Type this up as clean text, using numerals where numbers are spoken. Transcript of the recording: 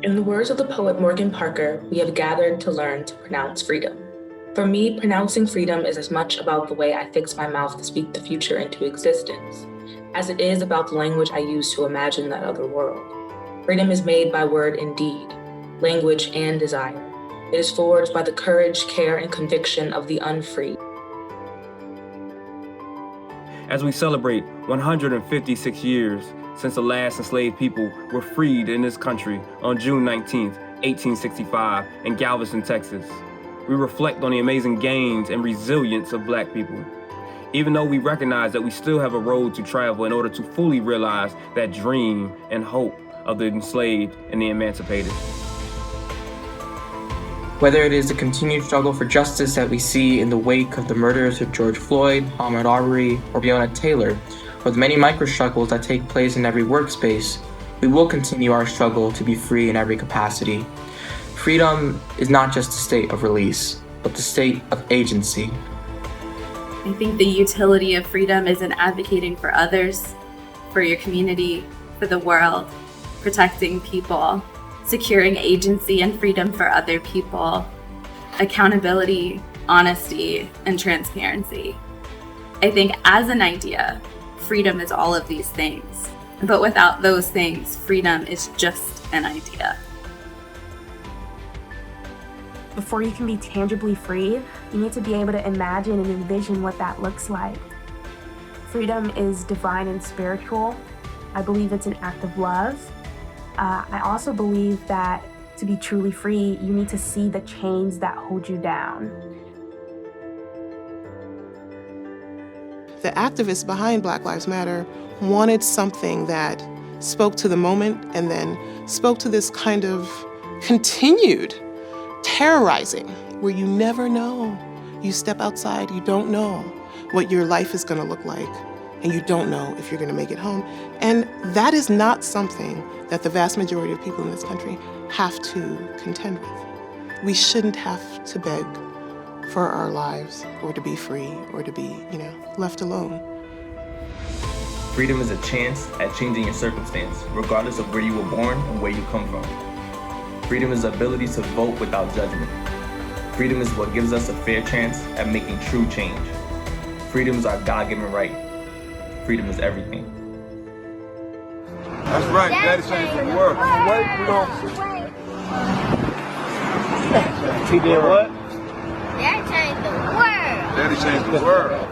In the words of the poet Morgan Parker, we have gathered to learn to pronounce freedom. For me, pronouncing freedom is as much about the way I fix my mouth to speak the future into existence, as it is about the language I use to imagine that other world. Freedom is made by word and deed, language and desire. It is forged by the courage, care, and conviction of the unfree. As we celebrate 156 years since the last enslaved people were freed in this country on June 19, 1865 in Galveston, Texas, we reflect on the amazing gains and resilience of Black people. Even though we recognize that we still have a road to travel in order to fully realize that dream and hope of the enslaved and the emancipated. Whether it is the continued struggle for justice that we see in the wake of the murders of George Floyd, Ahmaud Arbery, or Breonna Taylor, or the many micro-struggles that take place in every workspace, we will continue our struggle to be free in every capacity. Freedom is not just a state of release, but the state of agency. I think the utility of freedom is in advocating for others, for your community, for the world, protecting people, securing agency and freedom for other people, accountability, honesty, and transparency. I think as an idea, freedom is all of these things. But without those things, freedom is just an idea. Before you can be tangibly free, you need to be able to imagine and envision what that looks like. Freedom is divine and spiritual. I believe it's an act of love. I also believe that to be truly free, you need to see the chains that hold you down. The activists behind Black Lives Matter wanted something that spoke to the moment and then spoke to this kind of continued terrorizing where you never know. You step outside, you don't know what your life is going to look like, and you don't know if you're going to make it home. And that is not something that the vast majority of people in this country have to contend with. We shouldn't have to beg for our lives or to be free or to be, left alone. Freedom is a chance at changing your circumstance, regardless of where you were born and where you come from. Freedom is the ability to vote without judgment. Freedom is what gives us a fair chance at making true change. Freedom is our God-given right. Freedom is everything. That's right, Daddy changed the world. He did what? Daddy changed the world.